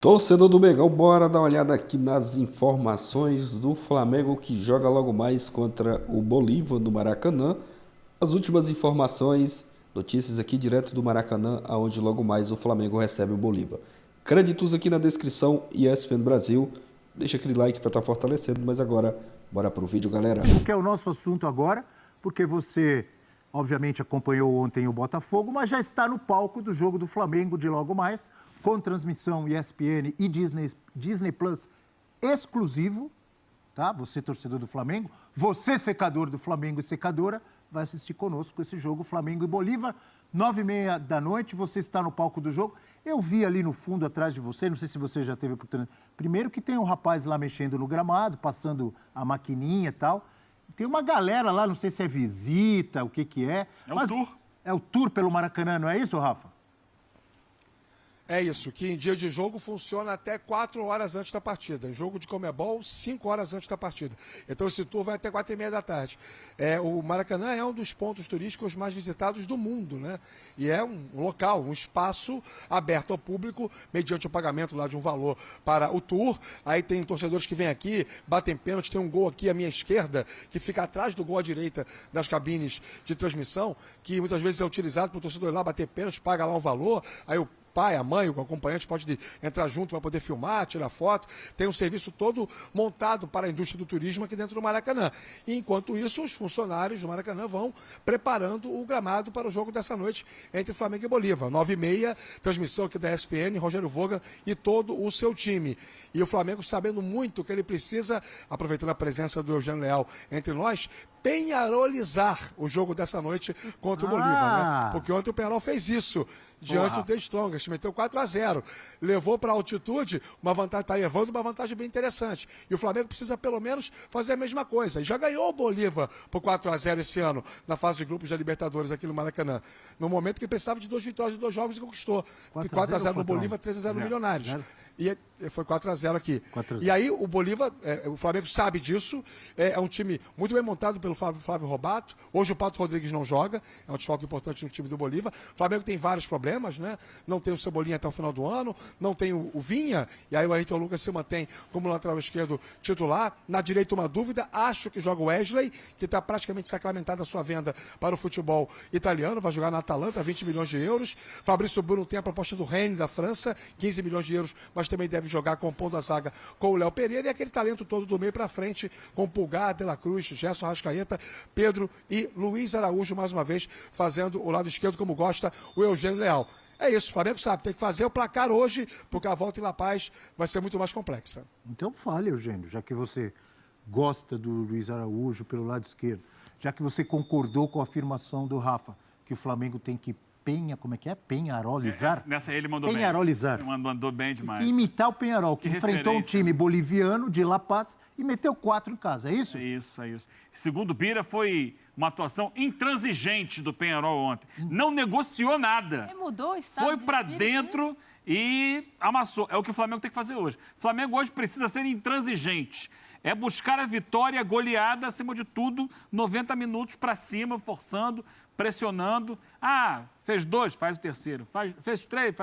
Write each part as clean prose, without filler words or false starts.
Torcedor do Mengão, bora dar uma olhada aqui nas informações do Flamengo que joga logo mais contra o Bolívar no Maracanã. As últimas informações, notícias aqui direto do Maracanã, aonde logo mais o Flamengo recebe o Bolívar. Créditos aqui na descrição e ESPN Brasil. Deixa aquele like para estar fortalecendo, mas agora bora pro vídeo, galera. O que é o nosso assunto agora, porque você, obviamente, acompanhou ontem o Botafogo, mas já está no palco do jogo do Flamengo de logo mais, com transmissão ESPN e Disney Plus exclusivo, tá? Você, torcedor do Flamengo, você, secador do Flamengo e secadora, vai assistir conosco esse jogo Flamengo e Bolívar, 9h30 da noite, você está no palco do jogo. Eu vi ali no fundo, atrás de você, não sei se você já teve a oportunidade. Primeiro que tem um rapaz lá mexendo no gramado, passando a maquininha e tal. Tem uma galera lá, não sei se é visita, o que é. É o tour. É o tour pelo Maracanã, não é isso, Rafa? É isso, que em dia de jogo funciona até 4 horas antes da partida. Em jogo de Comebol, 5 horas antes da partida. Então esse tour vai até 4h30 da tarde. O Maracanã é um dos pontos turísticos mais visitados do mundo, né? E é um local, um espaço aberto ao público, mediante o pagamento lá de um valor para o tour. Aí tem torcedores que vêm aqui, batem pênalti, tem um gol aqui à minha esquerda, que fica atrás do gol à direita das cabines de transmissão, que muitas vezes é utilizado para o torcedor ir lá bater pênalti, paga lá um valor, aí o pai, a mãe, o acompanhante pode entrar junto para poder filmar, tirar foto. Tem um serviço todo montado para a indústria do turismo aqui dentro do Maracanã. E, enquanto isso, os funcionários do Maracanã vão preparando o gramado para o jogo dessa noite entre Flamengo e Bolívar. 9h30, transmissão aqui da ESPN, Rogério Voga e todo o seu time. E o Flamengo, sabendo muito que ele precisa, aproveitando a presença do Eugênio Leal entre nós, penharolizar o jogo dessa noite contra o Bolívar, né? Porque ontem o Penharol fez isso diante do The Strongest, meteu 4-0, levou para a altitude uma vantagem, está levando uma vantagem bem interessante. E o Flamengo precisa pelo menos fazer a mesma coisa. E já ganhou o Bolívar por 4-0 esse ano, na fase de grupos da Libertadores aqui no Maracanã. No momento que precisava de 2 vitórias de 2 jogos e conquistou. 4-0 no Bolívar, 3-0 no Milionários. E foi 4-0 aqui. 4-0. E aí o Bolívar, o Flamengo sabe disso, é um time muito bem montado pelo Flávio Robato. Hoje o Pato Rodrigues não joga, é um desfalque importante no time do Bolívar. O Flamengo tem vários problemas, né? Não tem o Cebolinha até o final do ano, não tem o Vinha, e aí o Ayrton Lucas se mantém como lateral esquerdo titular. Na direita uma dúvida, acho que joga o Wesley, que está praticamente sacramentada a sua venda para o futebol italiano, vai jogar na Atalanta, 20 milhões de euros. Fabrício Bruno tem a proposta do Rennes da França, 15 milhões de euros, mas também deve jogar compondo a zaga com o Léo Pereira e aquele talento todo do meio para frente, com Pulgar, De La Cruz, Gerson Arrascaeta, Pedro e Luiz Araújo, mais uma vez, fazendo o lado esquerdo como gosta o Eugênio Leal. É isso, o Flamengo sabe, tem que fazer o placar hoje, porque a volta em La Paz vai ser muito mais complexa. Então fale, Eugênio, já que você gosta do Luiz Araújo pelo lado esquerdo, já que você concordou com a afirmação do Rafa, que o Flamengo tem que penharolizar? Nessa aí ele mandou penharolizar. bem. Mandou bem demais. Imitar o Penharol, que enfrentou um time boliviano de La Paz e meteu 4 em casa, é isso? É isso, é isso. Segundo o Bira, foi uma atuação intransigente do Penharol ontem. Não negociou nada. Mudou o estado foi para espírito, dentro, né? E amassou. É o que o Flamengo tem que fazer hoje. O Flamengo hoje precisa ser intransigente. É buscar a vitória goleada, acima de tudo, 90 minutos para cima, forçando, pressionando. Fez 2, faz o terceiro. Fez 3,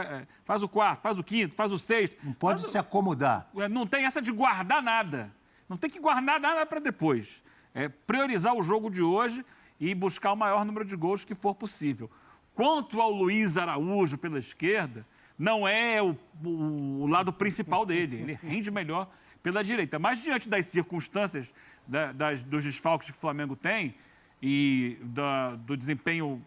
faz o quarto, faz o quinto, faz o sexto. Não pode se acomodar. Não tem essa de guardar nada. Não tem que guardar nada para depois. É priorizar o jogo de hoje e buscar o maior número de gols que for possível. Quanto ao Luiz Araújo pela esquerda, não é o lado principal dele. Ele rende melhor pela direita. Mas diante das circunstâncias, dos desfalques que o Flamengo tem e do desempenho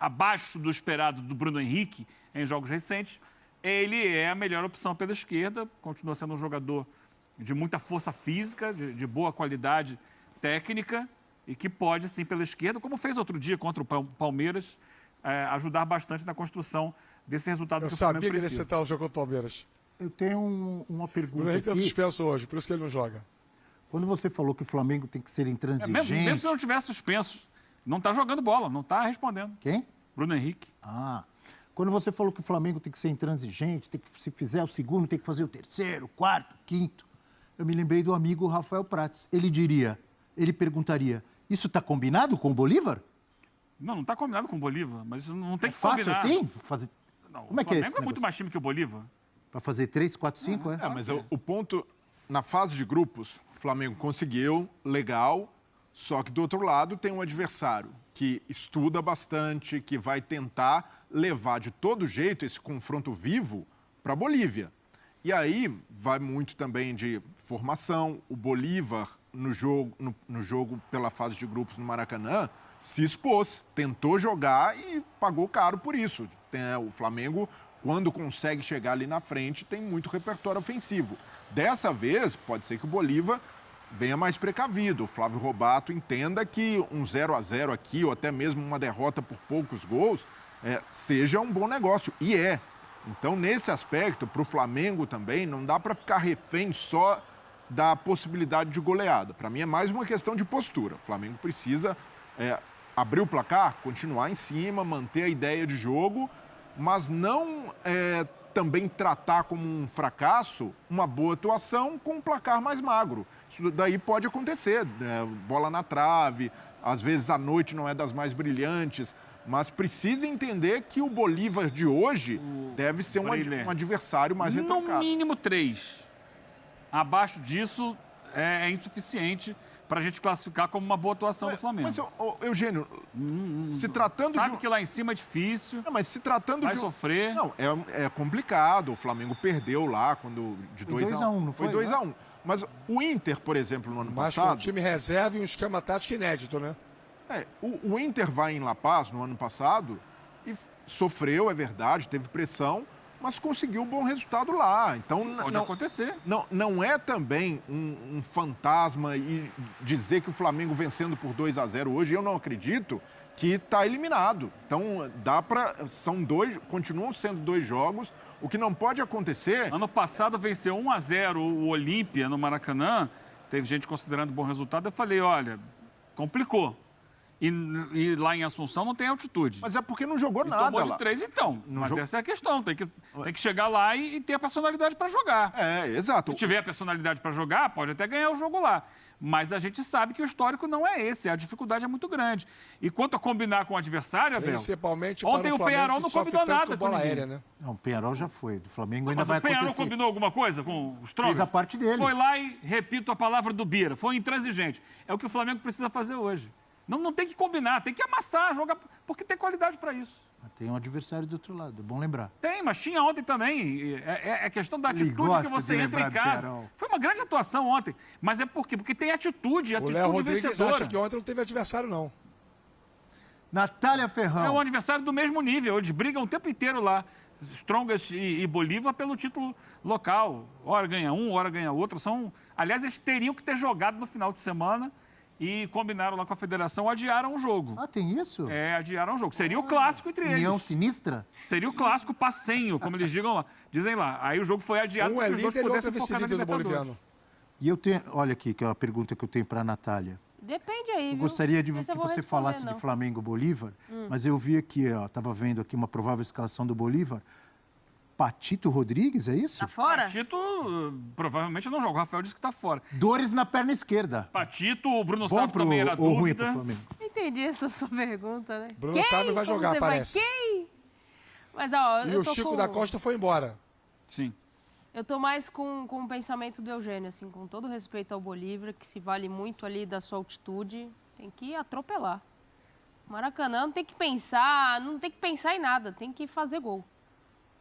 abaixo do esperado do Bruno Henrique em jogos recentes, ele é a melhor opção pela esquerda, continua sendo um jogador de muita força física, de boa qualidade técnica e que pode, sim, pela esquerda, como fez outro dia contra o Palmeiras, ajudar bastante na construção desse resultado que o Flamengo precisa. Eu sabia que ele ia citar o jogo contra o Palmeiras. Eu tenho uma pergunta. O Henrique está suspenso hoje, por isso que ele não joga. Quando você falou que o Flamengo tem que ser intransigente... Mesmo se não tivesse suspenso, não está jogando bola, não está respondendo. Quem? Bruno Henrique. Quando você falou que o Flamengo tem que ser intransigente, tem que, se fizer o segundo, tem que fazer o terceiro, quarto, quinto, eu me lembrei do amigo Rafael Prats. Ele perguntaria, isso está combinado com o Bolívar? Não está combinado com o Bolívar, mas isso não tem que fácil combinar. assim? Não, Como o é que é Flamengo esse é muito mais time que o Bolívar. Para fazer 3, 4, 5, é? Mas o ponto, na fase de grupos, o Flamengo conseguiu, legal, só que do outro lado tem um adversário que estuda bastante, que vai tentar levar de todo jeito esse confronto vivo para a Bolívia. E aí vai muito também de formação. O Bolívar, no jogo pela fase de grupos no Maracanã, se expôs, tentou jogar e pagou caro por isso. O Flamengo, quando consegue chegar ali na frente, tem muito repertório ofensivo. Dessa vez, pode ser que o Bolívar venha mais precavido. O Flávio Robato entenda que um 0-0 aqui, ou até mesmo uma derrota por poucos gols, seja um bom negócio. E é. Então, nesse aspecto, para o Flamengo também, não dá para ficar refém só da possibilidade de goleada. Para mim, é mais uma questão de postura. O Flamengo precisa abrir o placar, continuar em cima, manter a ideia de jogo, mas não também tratar como um fracasso uma boa atuação com um placar mais magro. Isso daí pode acontecer, bola na trave, às vezes a noite não é das mais brilhantes, mas precisa entender que o Bolívar de hoje deve ser um adversário mais retocado. No mínimo 3. Abaixo disso é insuficiente para a gente classificar como uma boa atuação do Flamengo. Mas, Eugênio, se tratando Sabe que lá em cima é difícil. Não, mas se tratando vai sofrer. Não, é complicado. O Flamengo perdeu lá quando de 2-1. Não foi? Foi 2-1. Mas o Inter, por exemplo, no ano Mas passado... com o time reserva e um esquema tático inédito, né? O Inter vai em La Paz no ano passado e sofreu, é verdade, teve pressão, mas conseguiu um bom resultado lá. Então, pode acontecer. Não é também um fantasma e dizer que o Flamengo vencendo por 2-0 hoje, eu não acredito que está eliminado. Então, continuam sendo 2 jogos. O que não pode acontecer... Ano passado venceu 1-0 o Olímpia no Maracanã, teve gente considerando bom resultado, eu falei, olha, complicou. E lá em Assunção não tem altitude. Mas é porque não jogou nada tomou de lá. 3, então. Mas essa é a questão. Tem que chegar lá e ter a personalidade para jogar. Exato. Se tiver a personalidade para jogar, pode até ganhar o jogo lá. Mas a gente sabe que o histórico não é esse. A dificuldade é muito grande. E quanto a combinar com o adversário, Abel... Principalmente ontem para o Peñarol não combinou nada com ninguém. aérea, né? Não, o Peñarol já foi. Do Flamengo ainda vai acontecer. Mas o acontecer. Peñarol combinou alguma coisa com os Strongest? Fez a parte dele. Foi lá e, repito a palavra do Bira, foi intransigente. É o que o Flamengo precisa fazer hoje. Não tem que combinar, tem que amassar, jogar, porque tem qualidade para isso. Tem um adversário do outro lado, é bom lembrar. Tem, mas tinha ontem também. É questão da atitude que você entra em casa. Foi uma grande atuação ontem. Mas é por quê? Porque tem atitude O Léo Rodrigues vencedora. acha que ontem não teve adversário, não. Natália Ferrão. É um adversário do mesmo nível. Eles brigam o tempo inteiro lá. Strongest e Bolívar pelo título local. Hora ganha um, hora ganha outro. Aliás, eles teriam que ter jogado no final de semana e combinaram lá com a federação, adiaram o jogo. Tem isso? Adiaram o jogo. Seria o clássico entre eles. União sinistra? Seria o clássico passenho, como eles dizem lá. Aí o jogo foi adiado Um é para que os dois líder e outro pudessem é focar na vice-líder do Libertadores. boliviano. E eu tenho... Olha aqui, que é uma pergunta que eu tenho para a Natália. Depende aí, Eu viu? gostaria de Não sei que se eu vou você responder, falasse não. de Flamengo-Bolívar, mas eu vi aqui, estava vendo aqui uma provável escalação do Bolívar. Patito Rodrigues, é isso? Tá fora? Patito provavelmente não joga. O Rafael disse que está fora. Dores na perna esquerda. Patito, o Bruno Bom Sávio também era ou ruim dúvida. pro Flamengo? Não entendi essa sua pergunta, né? Bruno Sávio vai Como jogar, você parece. Quem? Mas, ó, E eu o tô Chico com... da Costa foi embora. Sim. Eu tô mais com o pensamento do Eugênio, assim, com todo respeito ao Bolívar, que se vale muito ali da sua altitude, tem que atropelar. Maracanã não tem que pensar em nada, tem que fazer gol.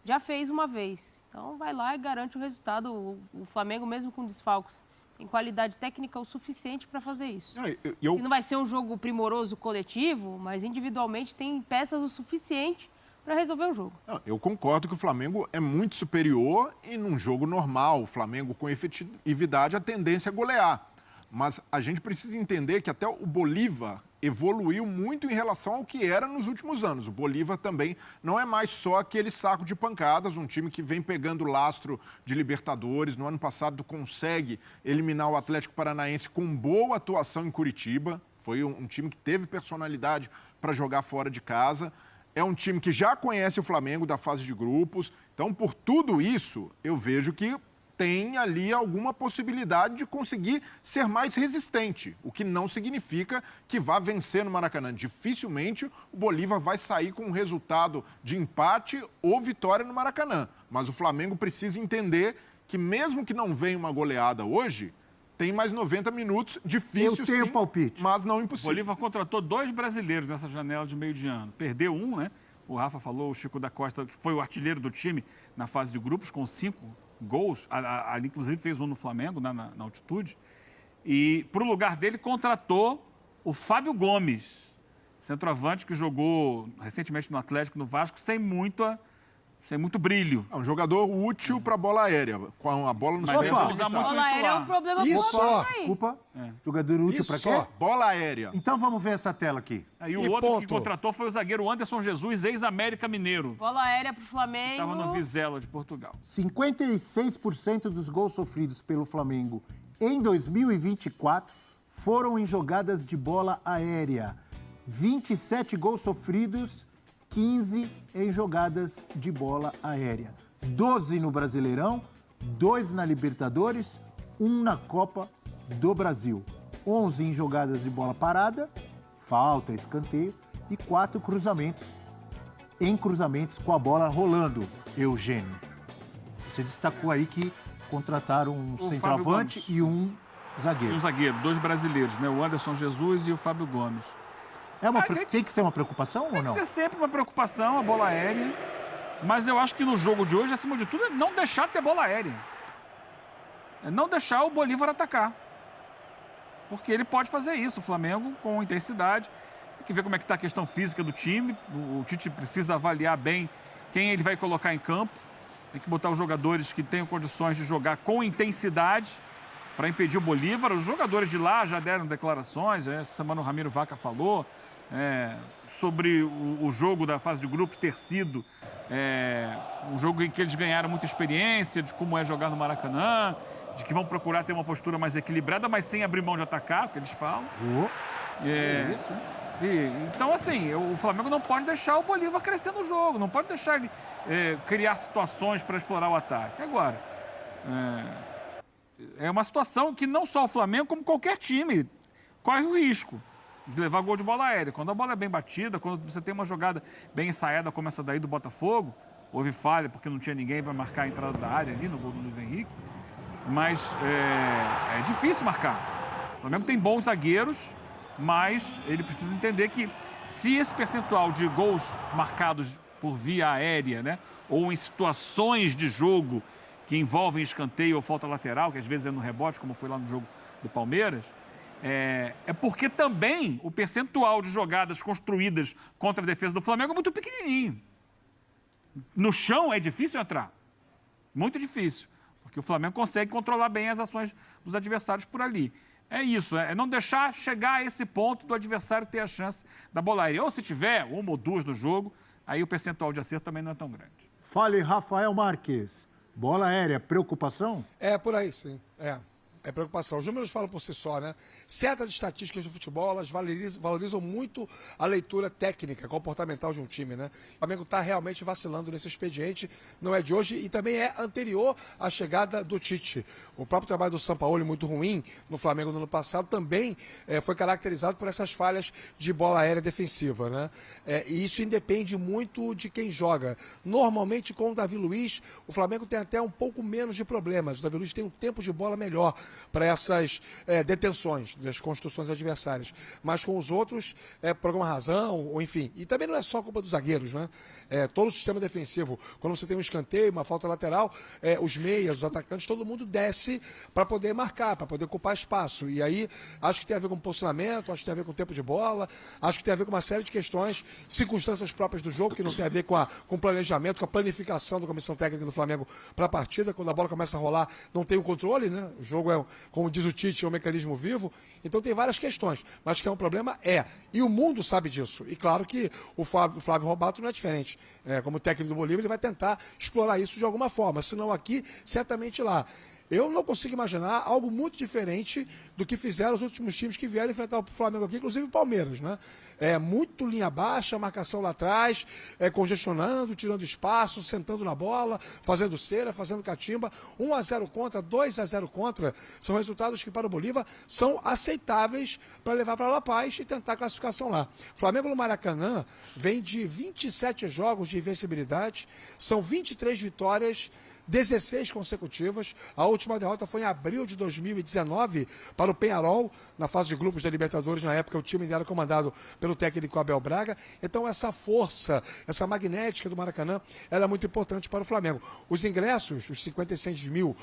Já fez uma vez, então vai lá e garante o resultado. O Flamengo, mesmo com desfalques, tem qualidade técnica o suficiente para fazer isso. Se não vai ser um jogo primoroso coletivo, mas individualmente tem peças o suficiente para resolver o jogo. Eu concordo que o Flamengo é muito superior e num jogo normal, o Flamengo com efetividade, a tendência é golear. Mas a gente precisa entender que até o Bolívar evoluiu muito em relação ao que era nos últimos anos. O Bolívar também não é mais só aquele saco de pancadas, um time que vem pegando lastro de Libertadores. No ano passado consegue eliminar o Atlético Paranaense com boa atuação em Curitiba. Foi um time que teve personalidade para jogar fora de casa. É um time que já conhece o Flamengo da fase de grupos. Então, por tudo isso, eu vejo que tem ali alguma possibilidade de conseguir ser mais resistente, o que não significa que vá vencer no Maracanã. Dificilmente o Bolívar vai sair com um resultado de empate ou vitória no Maracanã. Mas o Flamengo precisa entender que mesmo que não venha uma goleada hoje, tem mais 90 minutos, difícil Eu tenho sim, palpite. mas não O impossível. Bolívar contratou 2 brasileiros nessa janela de meio de ano. Perdeu um, né? O Rafa falou, o Chico da Costa, que foi o artilheiro do time na fase de grupos, com 5 gols. Ali, inclusive, fez um no Flamengo, na altitude. E, para o lugar dele, contratou o Fábio Gomes, centroavante que jogou recentemente no Atlético, no Vasco, sem muito brilho. É um jogador útil para bola aérea, com a bola no Mas eles vão seu usar muito Bola isso aérea é lá. um problema Isso, pro ó, Flamengo aí. Desculpa. Jogador útil Isso para só. quê? bola aérea. Então vamos ver essa tela aqui. Aí o E outro que ponto. contratou foi o zagueiro Anderson Jesus, ex-América Mineiro. Bola aérea pro Flamengo. Estava no Vizela de Portugal. 56% dos gols sofridos pelo Flamengo em 2024 foram em jogadas de bola aérea. 27 gols sofridos, 15 em jogadas de bola aérea. 12 no Brasileirão, 2 na Libertadores, 1 na Copa do Brasil. 11 em jogadas de bola parada, falta, escanteio, e 4 cruzamentos com a bola rolando, Eugênio. Você destacou aí que contrataram um Fábio centroavante Gomes. e um E zagueiro. um zagueiro, 2 brasileiros, né? O Anderson Jesus e o Fábio Gomes. Tem que ser uma preocupação ou Tem que não? ser sempre uma preocupação, a bola aérea. Mas eu acho que no jogo de hoje, acima de tudo, é não deixar de ter bola aérea. É não deixar o Bolívar atacar. Porque ele pode fazer isso, o Flamengo, com intensidade. Tem que ver como é que está a questão física do time. O Tite precisa avaliar bem quem ele vai colocar em campo. Tem que botar os jogadores que tenham condições de jogar com intensidade para impedir o Bolívar. Os jogadores de lá já deram declarações, essa semana o Ramiro Vaca falou, sobre o jogo da fase de grupos ter sido um jogo em que eles ganharam muita experiência de como é jogar no Maracanã, de que vão procurar ter uma postura mais equilibrada, mas sem abrir mão de atacar, o que eles falam. Isso. Então, assim, o Flamengo não pode deixar o Bolívar crescer no jogo, não pode deixar ele criar situações para explorar o ataque. Agora, é uma situação que não só o Flamengo, como qualquer time, corre o risco de levar gol de bola aérea. Quando a bola é bem batida, quando você tem uma jogada bem ensaiada, como essa daí do Botafogo, houve falha porque não tinha ninguém para marcar a entrada da área ali no gol do Luiz Henrique, mas é difícil marcar. O Flamengo tem bons zagueiros, mas ele precisa entender que se esse percentual de gols marcados por via aérea, né, ou em situações de jogo que envolvem escanteio ou falta lateral, que às vezes é no rebote, como foi lá no jogo do Palmeiras, é porque também o percentual de jogadas construídas contra a defesa do Flamengo é muito pequenininho. No chão é difícil entrar. Muito difícil. Porque o Flamengo consegue controlar bem as ações dos adversários por ali. É isso, é não deixar chegar a esse ponto do adversário ter a chance da bola aérea. Ou se tiver uma ou duas no jogo, aí o percentual de acerto também não é tão grande. Fale, Rafael Marques. Bola aérea, preocupação? É, por aí, sim. É preocupação. Os números falam por si só, né? Certas estatísticas do futebol, elas valorizam muito a leitura técnica, comportamental de um time, né? O Flamengo está realmente vacilando nesse expediente, não é de hoje e também é anterior à chegada do Tite. O próprio trabalho do Sampaoli, muito ruim no Flamengo no ano passado, também foi caracterizado por essas falhas de bola aérea defensiva, né? E isso independe muito de quem joga. Normalmente, com o Davi Luiz, o Flamengo tem até um pouco menos de problemas. O Davi Luiz tem um tempo de bola melhor para essas detenções das construções adversárias. Mas com os outros, por alguma razão, ou enfim. E também não é só culpa dos zagueiros, né? Todo o sistema defensivo, quando você tem um escanteio, uma falta lateral, os meias, os atacantes, todo mundo desce para poder marcar, para poder ocupar espaço. E aí, acho que tem a ver com posicionamento, acho que tem a ver com tempo de bola, acho que tem a ver com uma série de questões, circunstâncias próprias do jogo, que não tem a ver com o planejamento, com a planificação da comissão técnica do Flamengo para a partida. Quando a bola começa a rolar, não tem o controle, né? O jogo como diz o Tite, é um mecanismo vivo. Então tem várias questões. Mas que é um problema, E o mundo sabe disso. E claro que o Flávio Robato não é diferente. Como técnico do Bolívar, ele vai tentar explorar isso de alguma forma. Se não aqui, certamente lá. Eu não consigo imaginar algo muito diferente do que fizeram os últimos times que vieram enfrentar o Flamengo aqui, inclusive o Palmeiras, né? Muito linha baixa, marcação lá atrás, congestionando, tirando espaço, sentando na bola, fazendo cera, fazendo catimba. 1-0 contra, 2-0 contra, são resultados que para o Bolívar são aceitáveis para levar para La Paz e tentar a classificação lá. Flamengo no Maracanã vem de 27 jogos de invencibilidade, são 23 vitórias, 16 consecutivas. A última derrota foi em abril de 2019 para o Peñarol, na fase de grupos da Libertadores. Na época, o time era comandado pelo técnico Abel Braga. Então, essa força, essa magnética do Maracanã, ela é muito importante para o Flamengo. Os ingressos, os 56 mil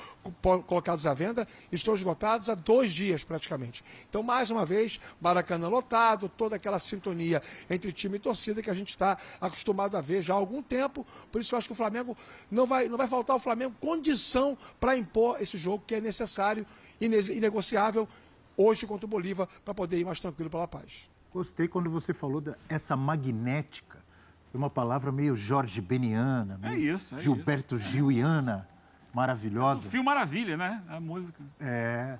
colocados à venda, estão esgotados há 2 dias, praticamente. Então, mais uma vez, Maracanã lotado, toda aquela sintonia entre time e torcida que a gente está acostumado a ver já há algum tempo. Por isso, eu acho que o Flamengo não vai faltar ao Flamengo condição para impor esse jogo que é necessário e inegociável hoje contra o Bolívar para poder ir mais tranquilo para La Paz. Gostei quando você falou dessa magnética. É uma palavra meio Jorge Beniana, meio Gilberto Giliana, maravilhosa. Fio Maravilha, né? A música.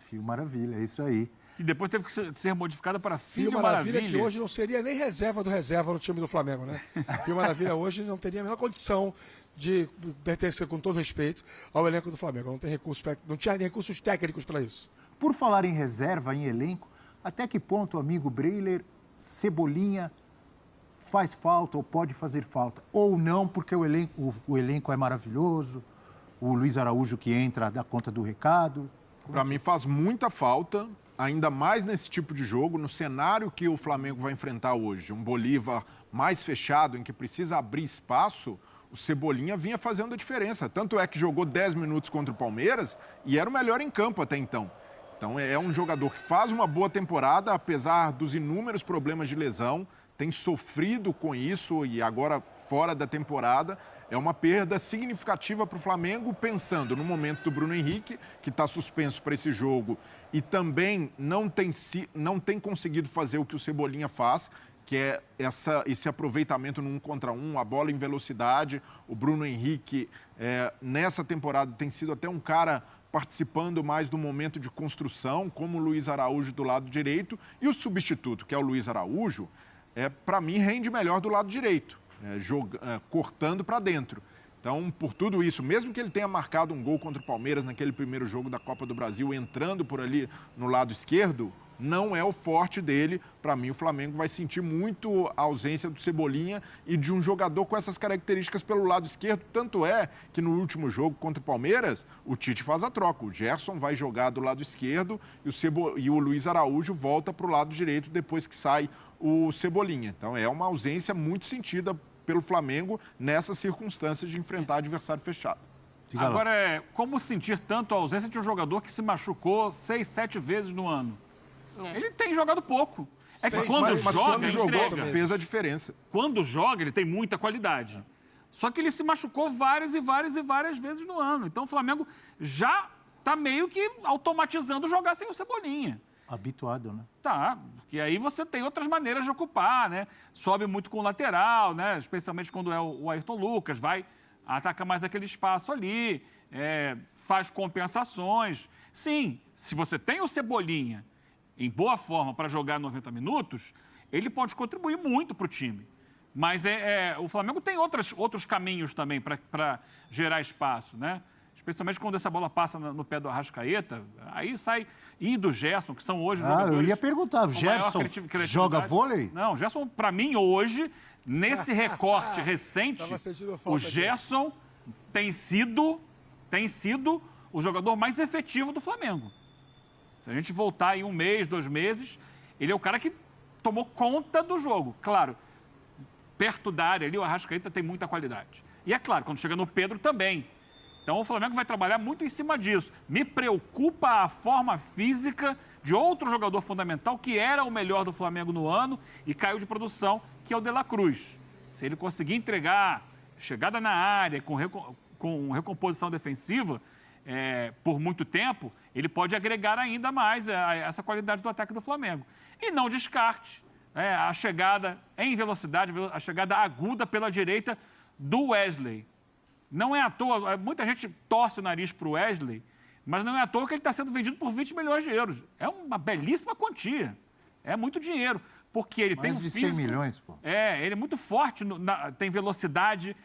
Fio Maravilha, é isso aí. Que depois teve que ser modificada para Fio Maravilha, que hoje não seria nem reserva do reserva no time do Flamengo, né? Fio Maravilha hoje não teria a menor condição de pertencer, com todo respeito, ao elenco do Flamengo. Não tinha recursos técnicos para isso. Por falar em reserva, em elenco, até que ponto, amigo Breiler, Cebolinha faz falta ou pode fazer falta? Ou não, porque o elenco é maravilhoso, o Luiz Araújo que entra dá conta do recado? Para mim faz muita falta, ainda mais nesse tipo de jogo, no cenário que o Flamengo vai enfrentar hoje. Um Bolívar mais fechado, em que precisa abrir espaço. O Cebolinha vinha fazendo a diferença. Tanto é que jogou 10 minutos contra o Palmeiras e era o melhor em campo até então. Então é um jogador que faz uma boa temporada, apesar dos inúmeros problemas de lesão, tem sofrido com isso e agora fora da temporada. É uma perda significativa para o Flamengo, pensando no momento do Bruno Henrique, que está suspenso para esse jogo e também não tem conseguido fazer o que o Cebolinha faz, que é esse aproveitamento no 1 contra 1, a bola em velocidade. O Bruno Henrique, nessa temporada, tem sido até um cara participando mais do momento de construção, como o Luiz Araújo do lado direito. E o substituto, que é o Luiz Araújo, para mim, rende melhor do lado direito, cortando para dentro. Então, por tudo isso, mesmo que ele tenha marcado um gol contra o Palmeiras naquele primeiro jogo da Copa do Brasil, entrando por ali no lado esquerdo, não é o forte dele. Para mim, o Flamengo vai sentir muito a ausência do Cebolinha e de um jogador com essas características pelo lado esquerdo. Tanto é que no último jogo contra o Palmeiras, o Tite faz a troca. O Gerson vai jogar do lado esquerdo e o Luiz Araújo volta para o lado direito depois que sai o Cebolinha. Então, é uma ausência muito sentida pelo Flamengo nessas circunstâncias de enfrentar adversário fechado. Agora, como sentir tanto a ausência de um jogador que se machucou 6, 7 vezes no ano? Ele tem jogado pouco. É que quando joga, fez a diferença. Quando joga, ele tem muita qualidade. Só que ele se machucou várias e várias vezes no ano. Então o Flamengo já está meio que automatizando jogar sem o Cebolinha. Habituado, né? Tá, porque aí você tem outras maneiras de ocupar, né? Sobe muito com o lateral, né? Especialmente quando é o Ayrton Lucas, vai atacar mais aquele espaço ali, faz compensações. Sim, se você tem o Cebolinha em boa forma para jogar 90 minutos, ele pode contribuir muito para o time. Mas o Flamengo tem outros caminhos também para gerar espaço, né? Especialmente quando essa bola passa no pé do Arrascaeta, aí sai... E do Gerson, que são hoje jogadores... eu ia perguntar, o Gerson joga vôlei? Não, o Gerson, para mim, hoje, nesse recorte recente, o Gerson tem sido o jogador mais efetivo do Flamengo. Se a gente voltar em 1 mês, 2 meses, ele é o cara que tomou conta do jogo. Claro, perto da área ali, o Arrascaeta tem muita qualidade. E é claro, quando chega no Pedro também. Então o Flamengo vai trabalhar muito em cima disso. Me preocupa a forma física de outro jogador fundamental, que era o melhor do Flamengo no ano e caiu de produção, que é o De La Cruz. Se ele conseguir entregar chegada na área, com recomposição defensiva, por muito tempo, ele pode agregar ainda mais a essa qualidade do ataque do Flamengo. E não descarte a chegada em velocidade, a chegada aguda pela direita do Wesley. Não é à toa, muita gente torce o nariz para o Wesley, Mas não é à toa que ele está sendo vendido por 20 milhões de euros. É uma belíssima quantia. É muito dinheiro. Porque ele tem um Mais de físico... 100 milhões, pô. Ele é muito forte, tem velocidade,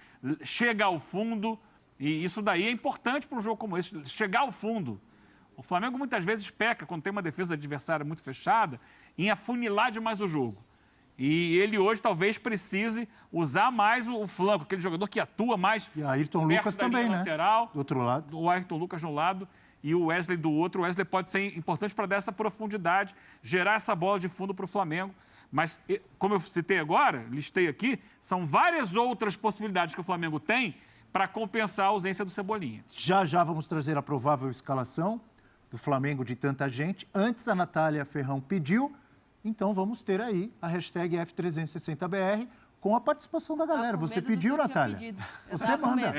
chega ao fundo. E isso daí é importante para um jogo como esse, chegar ao fundo. O Flamengo muitas vezes peca, quando tem uma defesa adversária muito fechada, em afunilar demais o jogo. E ele hoje talvez precise usar mais o flanco, aquele jogador que atua mais. E Ayrton perto Lucas da linha também, né? lateral, Do outro lado. o Ayrton Lucas de um lado e o Wesley do outro. O Wesley pode ser importante para dar essa profundidade, gerar essa bola de fundo para o Flamengo. Mas, como eu citei agora, listei aqui, são várias outras possibilidades que o Flamengo tem para compensar a ausência do Cebolinha. Já já vamos trazer a provável escalação do Flamengo de tanta gente. Antes, a Natália Ferrão pediu, então vamos ter aí a hashtag F360BR com a participação da galera. Você pediu, Natália? Você manda.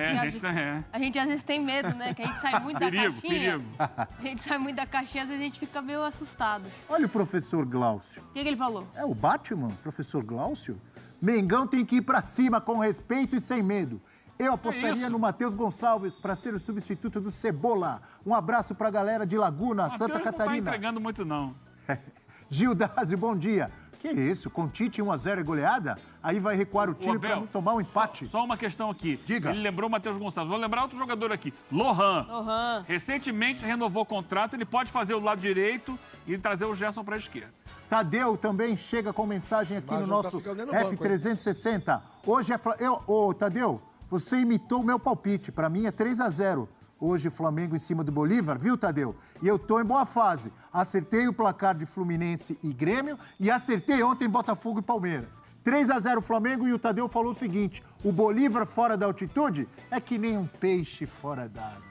A gente às vezes tem medo, né? Que a gente sai muito da caixinha. Perigo. A gente sai muito da caixinha, às vezes a gente fica meio assustado. Olha o professor Glaucio. O que ele falou? É o Batman, professor Glaucio? Mengão tem que ir pra cima com respeito e sem medo. Eu apostaria no Matheus Gonçalves para ser o substituto do Cebola. Um abraço pra galera de Laguna, Santa Catarina. Não tá entregando muito, não. Gil Dazi, bom dia. Que isso? Com Tite 1-0 é goleada? Aí vai recuar o time para não tomar um empate. Só uma questão aqui. Diga. Ele lembrou o Matheus Gonçalves. Vou lembrar outro jogador aqui. Lohan. Recentemente renovou o contrato. Ele pode fazer o lado direito e trazer o Gerson para a esquerda. Tadeu também chega com mensagem aqui no nosso F360. Hoje é... Tadeu, você imitou o meu palpite. Para mim é 3-0. Hoje, Flamengo em cima do Bolívar, viu, Tadeu? E eu tô em boa fase. Acertei o placar de Fluminense e Grêmio e acertei ontem Botafogo e Palmeiras. 3-0 Flamengo e o Tadeu falou o seguinte, o Bolívar fora da altitude é que nem um peixe fora d'água.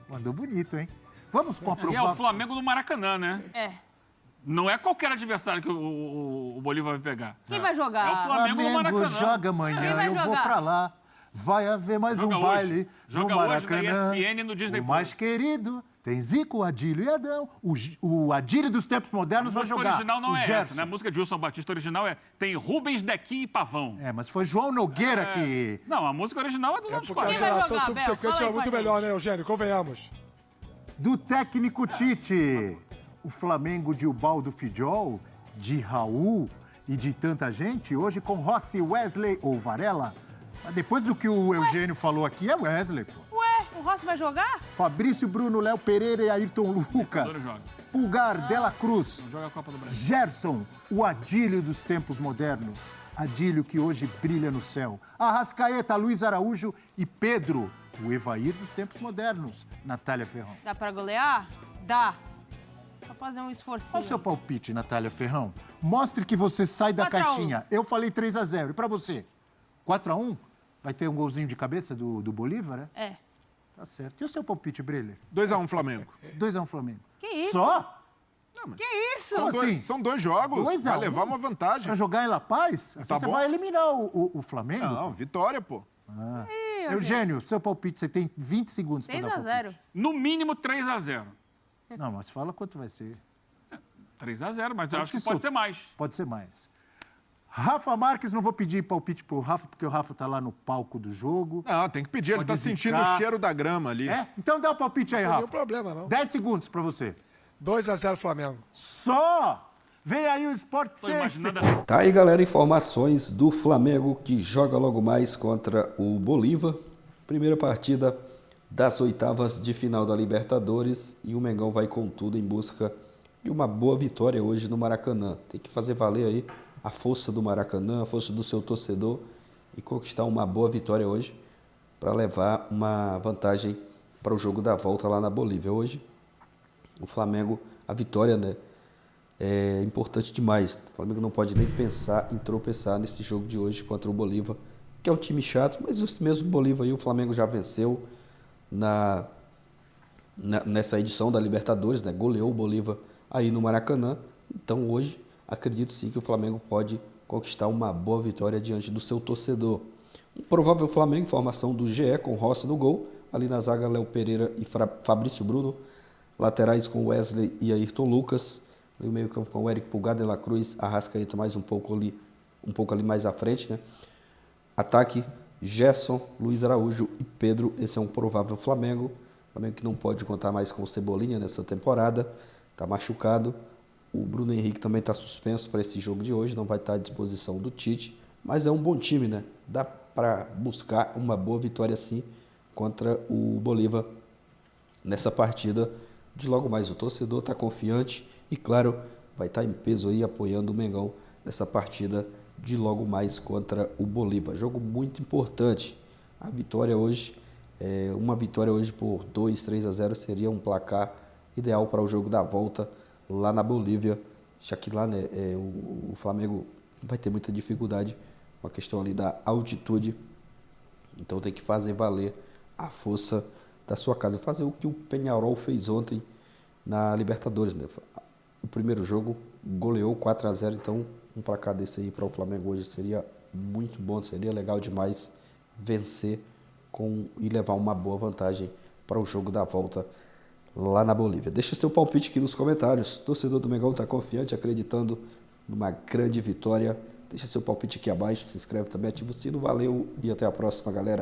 Mandou bonito, hein? Vamos com a provável... E é o Flamengo no Maracanã, né? É. Não é qualquer adversário que o Bolívar vai pegar. Quem vai jogar? É o Flamengo no Maracanã. Joga amanhã, Quem vai eu vou jogar? pra lá. Vai haver mais um baile no Maracanã. Hoje na ESPN no Disney+. O mais querido tem Zico, Adílio e Adão. O Adílio dos tempos modernos vai jogar. A música original não o é Gerson. essa, né? A música de Wilson Batista original tem Rubens, Dequim e Pavão. É, mas foi João Nogueira que... Não, a música original é dos anos Porque a 40. geração jogar, subsequente Abel? é Fala muito aí com a melhor, né, Eugênio? Convenhamos. Do técnico Tite. O Flamengo de Ubaldo Fidjol, de Raul e de tanta gente, hoje com Rossi, Wesley ou Varela. Mas depois do que o Eugênio falou aqui, é Wesley, pô. Ué, o Rossi vai jogar? Fabrício, Bruno, Léo Pereira e Ayrton Lucas. Pulgar, Dela Cruz. Joga a Copa do Brasil. Gerson, o Adílio dos tempos modernos. Adílio que hoje brilha no céu. Arrascaeta, Luiz Araújo e Pedro, o Evair dos tempos modernos. Natália Ferrão. Dá pra golear? Dá. Só fazer um esforcinho. Qual o seu palpite, Natália Ferrão? Mostre que você sai da 4-1. caixinha. Eu falei 3-0. E pra você? 4-1? Vai ter um golzinho de cabeça do Bolívar, né? É. Tá certo. E o seu palpite, Breler? 2-1 Flamengo. 2-1 Flamengo. Que isso? Só? Que isso? Como assim? São dois jogos. 2-1? Vai levar uma vantagem. Pra jogar em La Paz? Assim Tá você bom. vai eliminar o Flamengo? Não, vitória, pô. Eugênio, seu palpite, você tem 20 segundos para dar o 6-0. No mínimo 3-0. palpite. Não, mas fala quanto vai ser. 3-0, mas eu acho que se pode sol- ser mais. Pode ser mais. Rafa Marques, não vou pedir palpite pro Rafa, porque o Rafa tá lá no palco do jogo. Não, tem que pedir. Ele Pode tá sentindo zicar. o cheiro da grama ali. É? Então dá o palpite aí, Não tem nenhum Rafa. problema, não. 10 segundos para você. 2-0 Flamengo. Só! Vem aí o Sport Tô Center. imaginando assim. Tá aí, galera, informações do Flamengo que joga logo mais contra o Bolívar. Primeira partida das oitavas de final da Libertadores e o Mengão vai com tudo em busca de uma boa vitória hoje no Maracanã. Tem que fazer valer aí a força do Maracanã, a força do seu torcedor e conquistar uma boa vitória hoje para levar uma vantagem para o jogo da volta lá na Bolívia. Hoje, o Flamengo, a vitória, né, é importante demais. O Flamengo não pode nem pensar em tropeçar nesse jogo de hoje contra o Bolívar, que é um time chato, mas esse mesmo Bolívar aí o Flamengo já venceu nessa edição da Libertadores, né? Goleou o Bolívar aí no Maracanã. Então hoje acredito sim que o Flamengo pode conquistar uma boa vitória diante do seu torcedor. Um provável Flamengo, formação do GE com Rossi no gol, ali na zaga Léo Pereira e Fabrício Bruno, laterais com Wesley e Ayrton Lucas, ali o meio campo com o Eric Pulgar, Dela Cruz, Arrascaeta mais um pouco ali mais à frente, né? Ataque, Gerson, Luiz Araújo e Pedro, esse é um provável Flamengo. Flamengo que não pode contar mais com o Cebolinha nessa temporada, está machucado. O Bruno Henrique também está suspenso para esse jogo de hoje, não vai estar à disposição do Tite, mas é um bom time, né? Dá para buscar uma boa vitória sim contra o Bolívar nessa partida de logo mais. O torcedor está confiante e, claro, vai estar em peso aí apoiando o Mengão nessa partida de logo mais contra o Bolívar. Jogo muito importante. A vitória hoje, uma vitória hoje por 2-3-0 seria um placar ideal para o jogo da volta lá na Bolívia, já que lá, né, o Flamengo vai ter muita dificuldade com a questão ali da altitude, então tem que fazer valer a força da sua casa, fazer o que o Peñarol fez ontem na Libertadores, né? O primeiro jogo goleou 4-0, então um placar desse aí para o Flamengo hoje seria muito bom, seria legal demais vencer e levar uma boa vantagem para o jogo da volta lá na Bolívia. Deixa seu palpite aqui nos comentários. Torcedor do Mengão está confiante, acreditando numa grande vitória. Deixa seu palpite aqui abaixo, se inscreve também, ativa o sino. Valeu e até a próxima, galera.